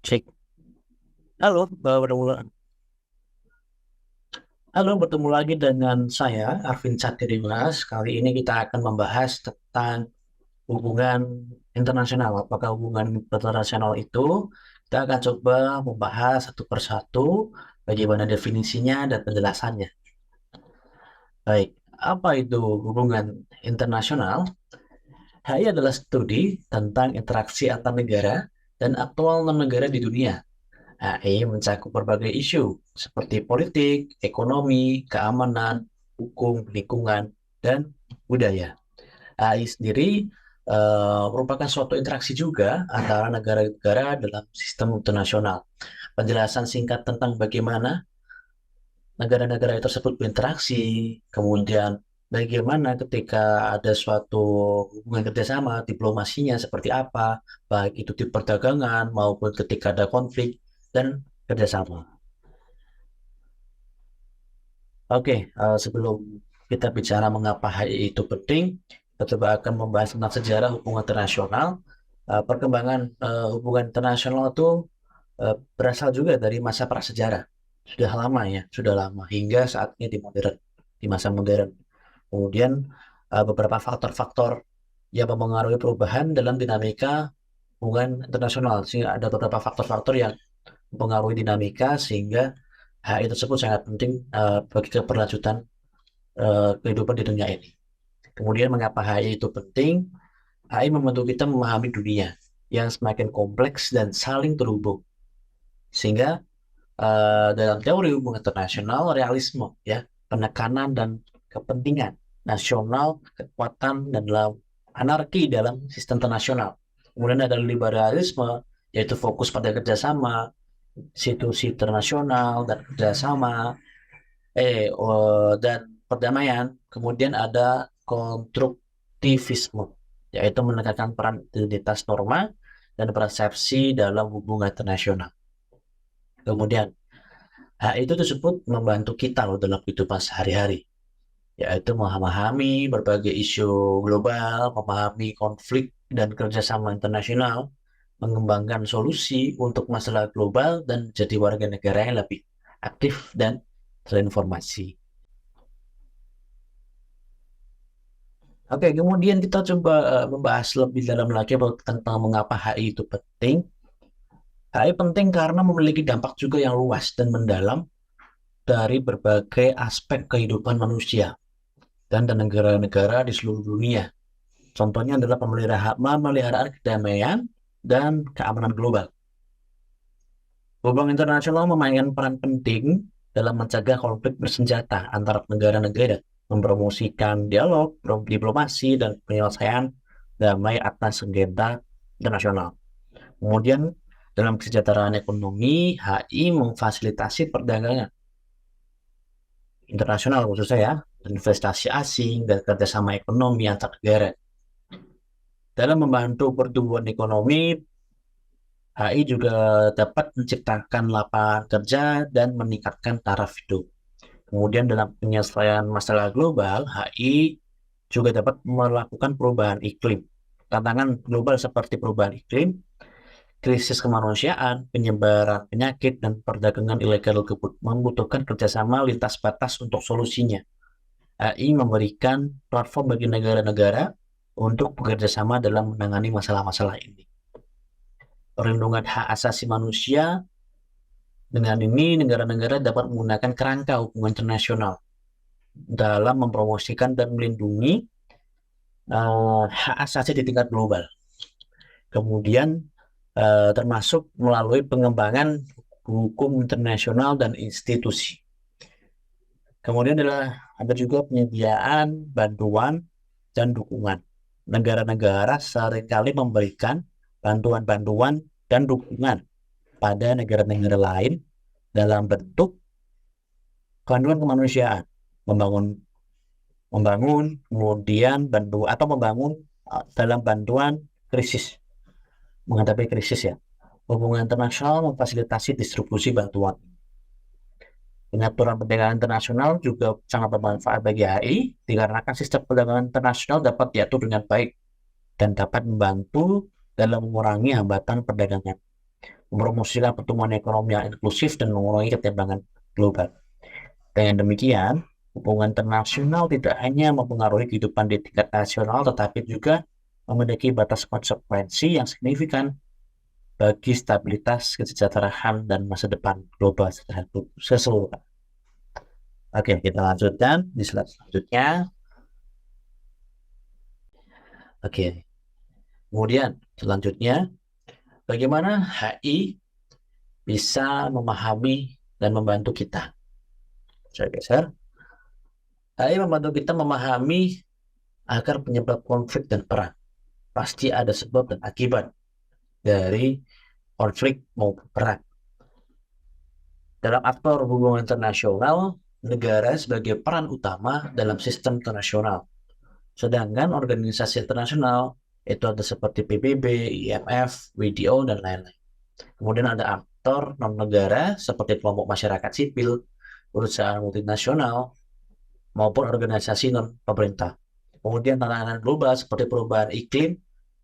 Cek. Halo, bertemu lagi dengan saya, Arvin Satyadimas. Kali ini kita akan membahas tentang hubungan internasional. Apakah hubungan internasional itu? Kita akan coba membahas satu persatu bagaimana definisinya dan penjelasannya. Baik, apa itu hubungan internasional? HI adalah studi tentang interaksi antar negara dan aktual non-negara di dunia. HI mencakup berbagai isu seperti politik, ekonomi, keamanan, hukum, lingkungan, dan budaya. HI sendiri merupakan suatu interaksi juga antara negara-negara dalam sistem internasional. Penjelasan singkat tentang bagaimana negara-negara tersebut berinteraksi, kemudian bagaimana ketika ada suatu hubungan kerjasama, diplomasinya seperti apa, baik itu di perdagangan maupun ketika ada konflik dan kerjasama. Oke, sebelum kita bicara mengapa HI itu penting, kita coba akan membahas tentang sejarah hubungan internasional. Perkembangan hubungan internasional itu berasal juga dari masa prasejarah. Sudah lama ya, sudah lama hingga saat ini di masa modern. Kemudian beberapa faktor-faktor yang mempengaruhi perubahan dalam dinamika hubungan internasional. Sehingga ada beberapa faktor-faktor yang mempengaruhi dinamika sehingga HI tersebut sangat penting bagi keberlanjutan kehidupan di dunia ini. Kemudian mengapa HI itu penting? HI membantu kita memahami dunia yang semakin kompleks dan saling terhubung. Sehingga dalam teori hubungan internasional, realisme, ya, penekanan dan kepentingan nasional, kekuatan dan dalam anarki dalam sistem internasional. Kemudian ada liberalisme, yaitu fokus pada kerjasama, institusi internasional dan kerjasama, dan perdamaian. Kemudian ada konstruktivisme, yaitu menekankan peran identitas norma dan persepsi dalam hubungan internasional. Kemudian hal itu tersebut membantu kita loh dalam kehidupan sehari-hari, yaitu memahami berbagai isu global, memahami konflik dan kerjasama internasional, mengembangkan solusi untuk masalah global, dan jadi warga negara yang lebih aktif dan terinformasi. Oke, kemudian kita coba membahas lebih dalam lagi tentang mengapa HI itu penting. HI penting karena memiliki dampak juga yang luas dan mendalam dari berbagai aspek kehidupan manusia dan negara-negara di seluruh dunia. Contohnya adalah pemeliharaan kedamaian dan keamanan global. Hubungan internasional memainkan peran penting dalam mencegah konflik bersenjata antara negara-negara, mempromosikan dialog, diplomasi, dan penyelesaian damai atas sengketa internasional. Kemudian, dalam kesejahteraan ekonomi, HI memfasilitasi perdagangan internasional khususnya ya, investasi asing, dan kerjasama ekonomi antar negara. Dalam membantu pertumbuhan ekonomi, HI juga dapat menciptakan lapangan kerja dan meningkatkan taraf hidup. Kemudian dalam penyelesaian masalah global, HI juga dapat melakukan perubahan iklim. Tantangan global seperti perubahan iklim, krisis kemanusiaan, penyebaran penyakit, dan perdagangan ilegal membutuhkan kerjasama lintas batas untuk solusinya. HI memberikan platform bagi negara-negara untuk bekerja sama dalam menangani masalah-masalah ini. Perlindungan hak asasi manusia, dengan ini negara-negara dapat menggunakan kerangka hubungan internasional dalam mempromosikan dan melindungi hak asasi di tingkat global. Kemudian termasuk melalui pengembangan hukum internasional dan institusi. Kemudian ada juga penyediaan bantuan dan dukungan. Negara-negara seringkali memberikan bantuan-bantuan dan dukungan pada negara-negara lain dalam bentuk bantuan kemanusiaan, membangun, kemudian membangun dalam bantuan krisis, menghadapi krisis ya. Hubungan internasional memfasilitasi distribusi bantuan. Pengaturan perdagangan internasional juga sangat bermanfaat bagi HI dikarenakan sistem perdagangan internasional dapat diatur dengan baik dan dapat membantu dalam mengurangi hambatan perdagangan. mempromosikan pertumbuhan ekonomi yang inklusif dan mengurangi ketimpangan global. Dengan demikian, hubungan internasional tidak hanya mempengaruhi kehidupan di tingkat nasional, tetapi juga memiliki batas konsekuensi yang signifikan bagi stabilitas, kesejahteraan, dan masa depan global secara keseluruhan. Oke, kita lanjutkan di slide selanjutnya. Oke, kemudian selanjutnya, bagaimana HI bisa memahami dan membantu kita? Saya geser. HI membantu kita memahami agar penyebab konflik dan perang. Pasti ada sebab dan akibat dari konflik maupun perang. Dalam aktor hubungan internasional, negara sebagai peran utama dalam sistem internasional. Sedangkan organisasi internasional itu ada seperti PBB, IMF, WTO, dan lain-lain. Kemudian ada aktor non-negara seperti kelompok masyarakat sipil, perusahaan multinasional, maupun organisasi non-pemerintah. Kemudian tantangan global seperti perubahan iklim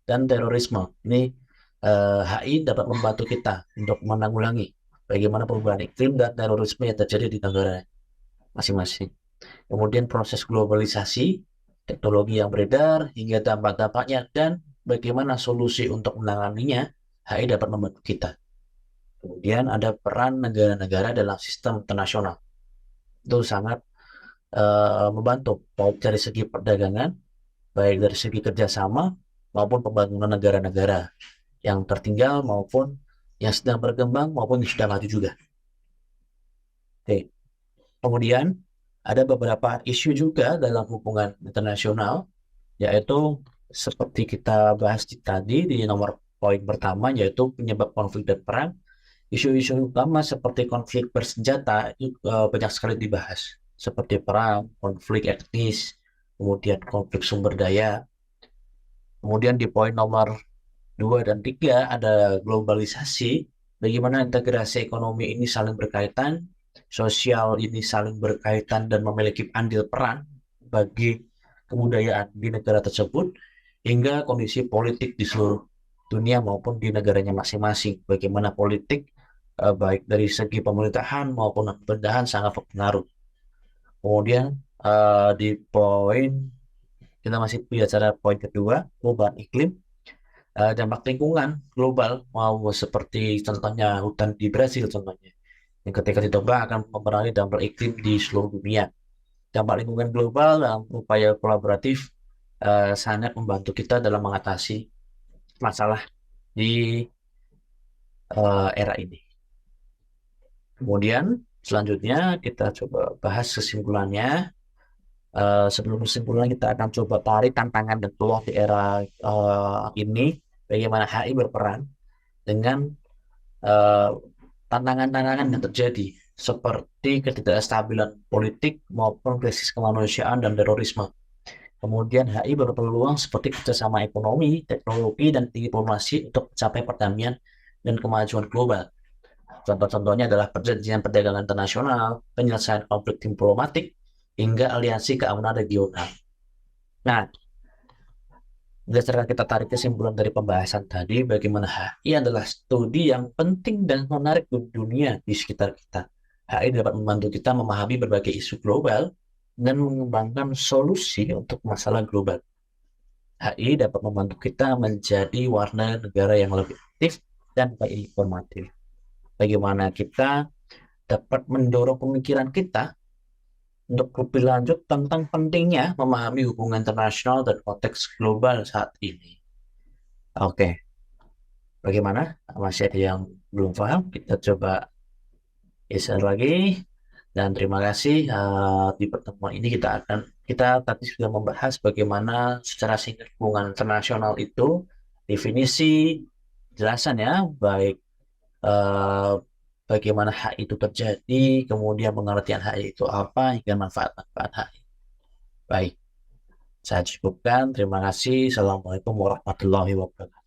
dan terorisme. Ini HI dapat membantu kita untuk menanggulangi bagaimana perubahan iklim dan terorisme yang terjadi di negara masing-masing. Kemudian proses globalisasi, teknologi yang beredar, hingga dampak-dampaknya, dan bagaimana solusi untuk menanganinya, HI dapat membantu kita. Kemudian ada peran negara-negara dalam sistem internasional. Itu sangat membantu, baik dari segi perdagangan, baik dari segi kerjasama, maupun pembangunan negara-negara yang tertinggal maupun yang sedang berkembang maupun yang sudah maju juga. Oke. Kemudian ada beberapa isu juga dalam hubungan internasional, yaitu seperti kita bahas tadi di nomor poin pertama, yaitu penyebab konflik dan perang. Isu-isu utama seperti konflik bersenjata itu banyak sekali dibahas, seperti perang, konflik etnis, kemudian konflik sumber daya. Kemudian di poin nomor 2 dan 3 ada globalisasi, bagaimana integrasi ekonomi ini saling berkaitan, sosial ini saling berkaitan dan memiliki andil peran bagi kebudayaan di negara tersebut, hingga kondisi politik di seluruh dunia maupun di negaranya masing-masing. Bagaimana politik baik dari segi pemerintahan maupun pemerintahan sangat berpengaruh. Kemudian di poin kita masih bicara poin kedua, perubahan iklim. Dampak lingkungan global, mau seperti contohnya hutan di Brasil contohnya, yang ketika ditebang akan mempengaruhi dampak iklim di seluruh dunia. Dampak lingkungan global dalam upaya kolaboratif sangat membantu kita dalam mengatasi masalah di era ini. Kemudian selanjutnya kita coba bahas kesimpulannya. Sebelum kesimpulan kita akan coba tarik tantangan dan peluang di era ini, bagaimana HI berperan dengan tantangan-tantangan yang terjadi seperti ketidakstabilan politik maupun krisis kemanusiaan dan terorisme. Kemudian HI berpeluang seperti kerjasama ekonomi, teknologi, dan diplomasi untuk mencapai perdamaian dan kemajuan global. Contoh-contohnya adalah perjanjian perdagangan internasional, penyelesaian konflik diplomatik, hingga aliansi keamanan regional. Nah, berdasarkan kita tarik kesimpulan dari pembahasan tadi, bagaimana HI adalah studi yang penting dan menarik di dunia di sekitar kita. HI dapat membantu kita memahami berbagai isu global dan mengembangkan solusi untuk masalah global. HI dapat membantu kita menjadi warga negara yang lebih aktif dan informatif. Bagaimana kita dapat mendorong pemikiran kita untuk lebih lanjut tentang pentingnya memahami hubungan internasional dan konteks global saat ini. Oke, bagaimana? Masih ada yang belum paham? Kita coba geser lagi. Dan terima kasih di pertemuan ini kita tadi sudah membahas bagaimana secara singkat hubungan internasional itu, definisi, jelasan ya, baik bagaimana HI itu terjadi, kemudian pengertian HI itu apa, hingga manfaat-manfaat HI. Baik, saya cukupkan. Terima kasih. Assalamualaikum warahmatullahi wabarakatuh.